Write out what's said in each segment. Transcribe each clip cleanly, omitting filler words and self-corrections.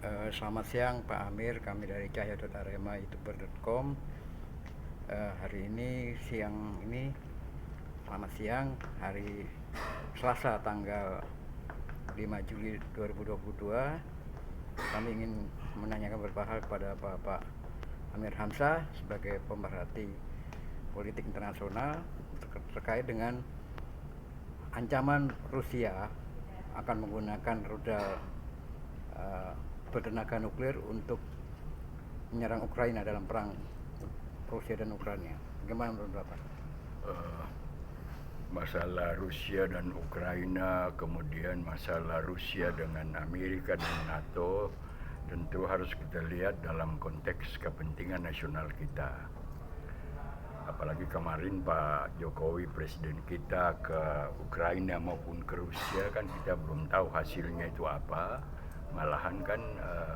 Selamat siang Pak Amir, kami dari Cahya.arema youtuber.com. Hari ini selamat siang, hari Selasa tanggal 5 Juli 2022. Kami ingin menanyakan beberapa hal kepada Bapak Amir Hamzah sebagai pemerhati politik internasional terkait dengan ancaman Rusia akan menggunakan rudal bertenaga nuklir untuk menyerang Ukraina dalam perang Rusia dan Ukraina. Bagaimana menurut Bapak? Masalah Rusia dan Ukraina, kemudian masalah Rusia dengan Amerika dan NATO, tentu harus kita lihat dalam konteks kepentingan nasional kita. Apalagi kemarin Pak Jokowi, presiden kita, ke Ukraina maupun ke Rusia, kan kita belum tahu hasilnya itu apa. Malahan kan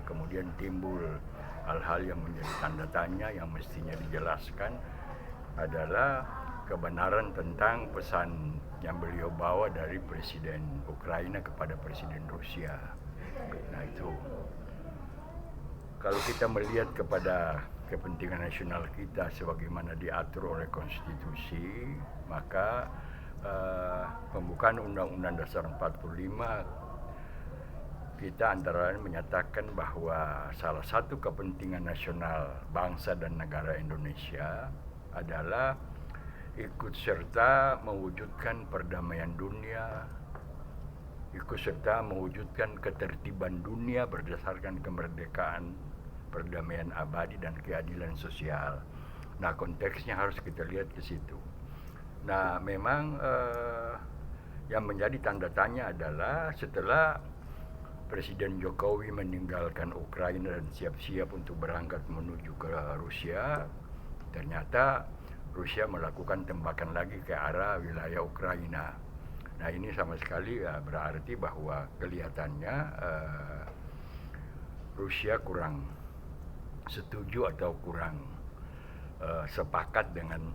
kemudian timbul hal-hal yang menjadi tanda tanya yang mestinya dijelaskan adalah kebenaran tentang pesan yang beliau bawa dari presiden Ukraina kepada presiden Rusia. Nah itu, kalau kita melihat kepada kepentingan nasional kita sebagaimana diatur oleh konstitusi, maka pembukaan Undang-Undang Dasar 45 kita antara lain menyatakan bahwa salah satu kepentingan nasional bangsa dan negara Indonesia adalah ikut serta mewujudkan perdamaian dunia, ikut serta mewujudkan ketertiban dunia berdasarkan kemerdekaan, perdamaian abadi dan keadilan sosial. Nah, konteksnya harus kita lihat ke situ. Nah, memang yang menjadi tanda tanya adalah setelah Presiden Jokowi meninggalkan Ukraina dan siap-siap untuk berangkat menuju ke Rusia, ternyata Rusia melakukan tembakan lagi ke arah wilayah Ukraina. Nah, ini sama sekali berarti bahwa kelihatannya Rusia kurang setuju atau kurang sepakat dengan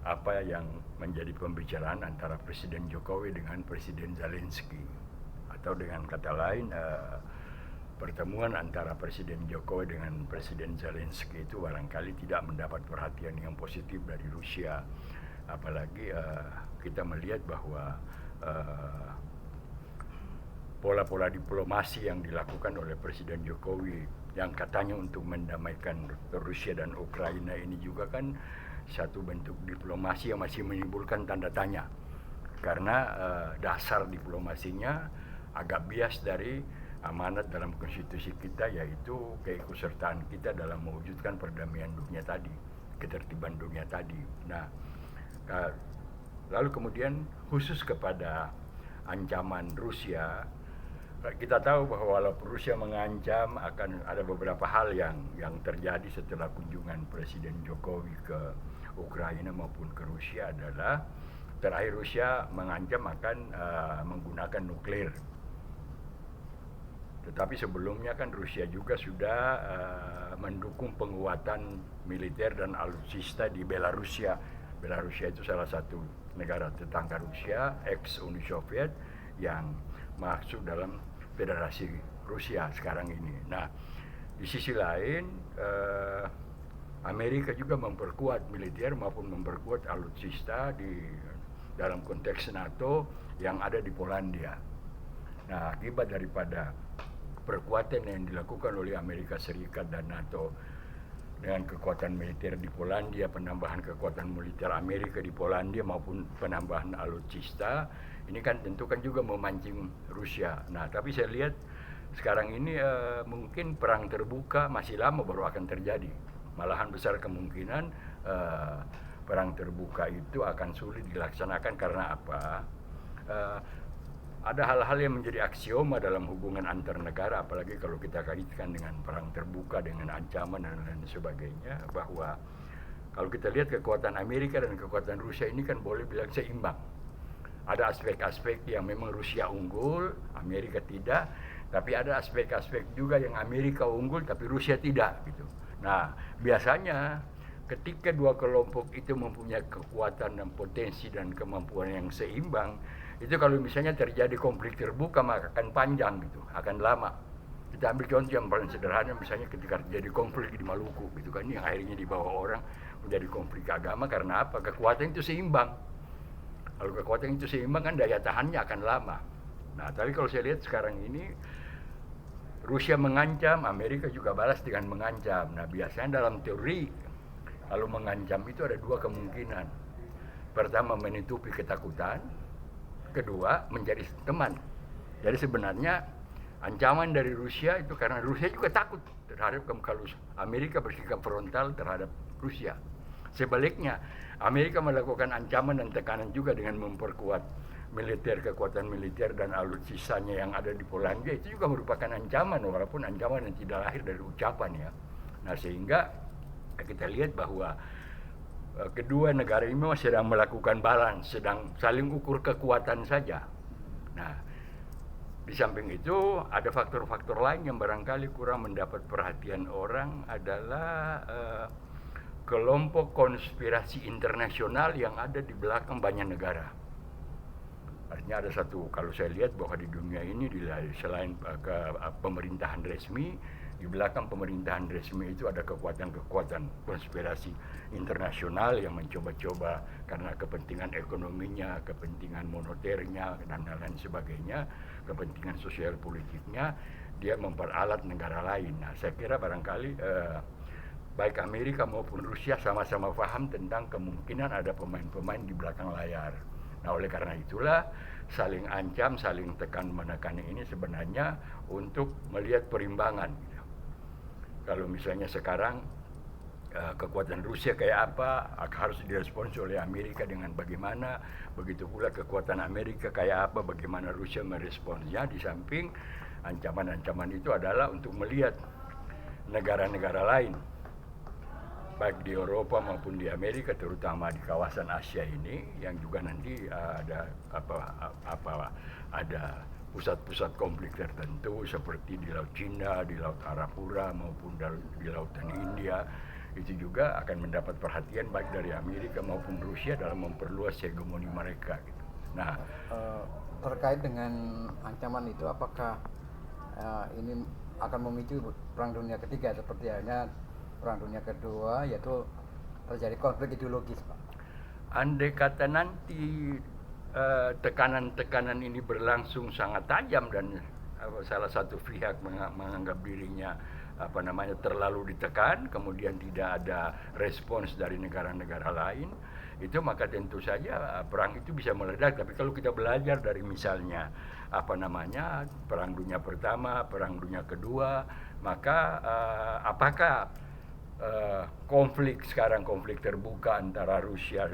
apa yang menjadi pembicaraan antara Presiden Jokowi dengan Presiden Zelensky. Atau dengan kata lain, pertemuan antara Presiden Jokowi dengan Presiden Zelensky itu barangkali tidak mendapat perhatian yang positif dari Rusia. Apalagi kita melihat bahwa pola-pola diplomasi yang dilakukan oleh Presiden Jokowi yang katanya untuk mendamaikan Rusia dan Ukraina ini juga kan satu bentuk diplomasi yang masih menimbulkan tanda tanya. Karena dasar diplomasinya agak bias dari amanat dalam konstitusi kita, yaitu keikutsertaan kita dalam mewujudkan perdamaian dunia tadi, ketertiban dunia tadi. Nah, lalu kemudian khusus kepada ancaman Rusia, kita tahu bahwa walaupun Rusia mengancam, akan ada beberapa hal yang terjadi setelah kunjungan Presiden Jokowi ke Ukraina maupun ke Rusia adalah terakhir Rusia mengancam akan menggunakan nuklir. Tetapi sebelumnya kan Rusia juga sudah mendukung penguatan militer dan alutsista di Belarusia. Belarusia itu salah satu negara tetangga Rusia, ex-Uni Soviet, yang masuk dalam Federasi Rusia sekarang ini. Nah, di sisi lain Amerika juga memperkuat militer maupun memperkuat alutsista di dalam konteks NATO yang ada di Polandia. Nah, akibat daripada perkuatan yang dilakukan oleh Amerika Serikat dan NATO dengan kekuatan militer di Polandia, penambahan kekuatan militer Amerika di Polandia maupun penambahan alutsista, ini kan tentu kan juga memancing Rusia. Nah, tapi saya lihat sekarang ini mungkin perang terbuka masih lama baru akan terjadi. Malahan besar kemungkinan perang terbuka itu akan sulit dilaksanakan karena apa? Ada hal-hal yang menjadi aksioma dalam hubungan antar negara, apalagi kalau kita kaitkan dengan perang terbuka, dengan ancaman dan lain sebagainya, bahwa kalau kita lihat kekuatan Amerika dan kekuatan Rusia ini kan boleh bilang seimbang. Ada aspek-aspek yang memang Rusia unggul, Amerika tidak, tapi ada aspek-aspek juga yang Amerika unggul tapi Rusia tidak gitu. Nah, biasanya ketika dua kelompok itu mempunyai kekuatan dan potensi dan kemampuan yang seimbang, itu kalau misalnya terjadi konflik terbuka maka akan panjang gitu, akan lama. Kita ambil contoh yang paling sederhana, misalnya ketika terjadi konflik di Maluku, gitu kan, yang akhirnya dibawa orang menjadi konflik agama karena apa? Kekuatan itu seimbang. Kalau kekuatan itu seimbang kan daya tahannya akan lama. Nah, tapi kalau saya lihat sekarang ini Rusia mengancam, Amerika juga balas dengan mengancam. Nah, biasanya dalam teori kalau mengancam itu ada dua kemungkinan. Pertama, menutupi ketakutan. Kedua, menjadi teman. Jadi sebenarnya ancaman dari Rusia itu karena Rusia juga takut terhadap kalau Amerika bersikap frontal terhadap Rusia. Sebaliknya, Amerika melakukan ancaman dan tekanan juga dengan memperkuat militer, kekuatan militer dan alutsisanya yang ada di Polandia, itu juga merupakan ancaman, walaupun ancaman yang tidak lahir dari ucapan ya. Nah, sehingga kita lihat bahwa kedua negara ini memang sedang melakukan balance, sedang saling ukur kekuatan saja. Nah, di samping itu ada faktor-faktor lain yang barangkali kurang mendapat perhatian orang adalah kelompok konspirasi internasional yang ada di belakang banyak negara. Artinya ada satu, kalau saya lihat bahwa di dunia ini selain pemerintahan resmi, di belakang pemerintahan resmi itu ada kekuatan-kekuatan konspirasi internasional yang mencoba-coba karena kepentingan ekonominya, kepentingan moneternya, dan lain sebagainya, kepentingan sosial politiknya, dia memperalat negara lain. Nah, saya kira barangkali baik Amerika maupun Rusia sama-sama paham tentang kemungkinan ada pemain-pemain di belakang layar. Nah, oleh karena itulah saling ancam, saling menekan ini sebenarnya untuk melihat perimbangan. Kalau misalnya sekarang kekuatan Rusia kayak apa, harus direspons oleh Amerika dengan bagaimana, begitu pula kekuatan Amerika kayak apa, bagaimana Rusia meresponsnya. Di samping ancaman-ancaman itu adalah untuk melihat negara-negara lain, baik di Eropa maupun di Amerika, terutama di kawasan Asia ini, yang juga nanti ada ada pusat-pusat konflik tertentu seperti di Laut Cina, di Laut Arafura maupun di Lautan India, itu juga akan mendapat perhatian baik dari Amerika maupun Rusia dalam memperluas hegemoni mereka. Gitu. Nah, terkait dengan ancaman itu, apakah ini akan memicu perang dunia ketiga seperti halnya Perang Dunia Kedua, yaitu terjadi konflik ideologis, Pak? Andai kata nanti tekanan-tekanan ini berlangsung sangat tajam dan salah satu pihak menganggap dirinya terlalu ditekan, kemudian tidak ada respons dari negara-negara lain, itu maka tentu saja perang itu bisa meledak. Tapi kalau kita belajar dari misalnya Perang Dunia Pertama, Perang Dunia Kedua, maka apakah konflik sekarang, konflik terbuka antara Rusia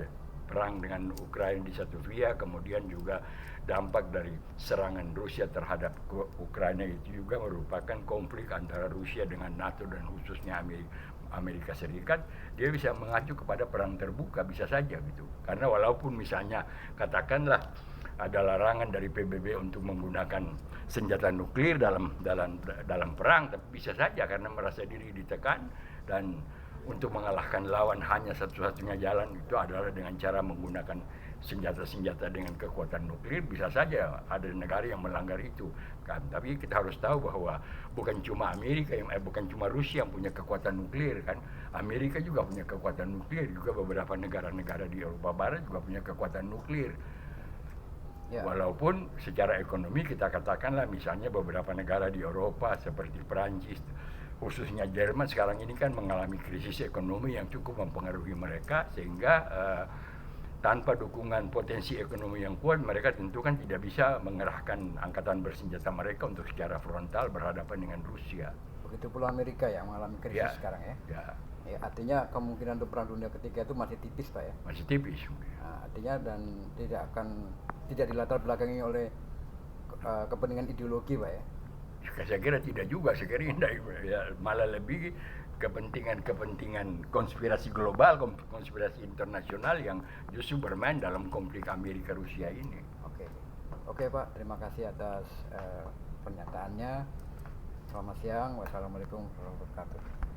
perang dengan Ukraina di satu pihak, kemudian juga dampak dari serangan Rusia terhadap Ukraina itu juga merupakan konflik antara Rusia dengan NATO dan khususnya Amerika Serikat. Dia bisa mengacu kepada perang terbuka, bisa saja gitu. Karena walaupun misalnya katakanlah ada larangan dari PBB untuk menggunakan senjata nuklir dalam perang, tapi bisa saja karena merasa diri ditekan dan untuk mengalahkan lawan hanya satu-satunya jalan itu adalah dengan cara menggunakan senjata-senjata dengan kekuatan nuklir. Bisa saja ada negara yang melanggar itu kan. Tapi kita harus tahu bahwa bukan cuma bukan cuma Rusia yang punya kekuatan nuklir kan. Amerika juga punya kekuatan nuklir, juga beberapa negara-negara di Eropa Barat juga punya kekuatan nuklir. Ya. Walaupun secara ekonomi kita katakanlah misalnya beberapa negara di Eropa seperti Perancis, khususnya Jerman sekarang ini kan mengalami krisis ekonomi yang cukup mempengaruhi mereka, sehingga tanpa dukungan potensi ekonomi yang kuat, mereka tentu kan tidak bisa mengerahkan angkatan bersenjata mereka untuk secara frontal berhadapan dengan Rusia. Begitu pula Amerika yang mengalami krisis sekarang ya. Ya, artinya kemungkinan untuk perang dunia ketiga itu masih tipis, Pak ya. Masih tipis. Nah, artinya dan tidak dilatar belakangi oleh kepentingan ideologi, Pak ya. Saya kira tidak juga, saya kira ya, malah lebih kepentingan konspirasi global, konspirasi internasional yang justru bermain dalam konflik Amerika Rusia ini. Oke Pak, terima kasih atas pernyataannya. Selamat siang, wassalamualaikum warahmatullahi wabarakatuh.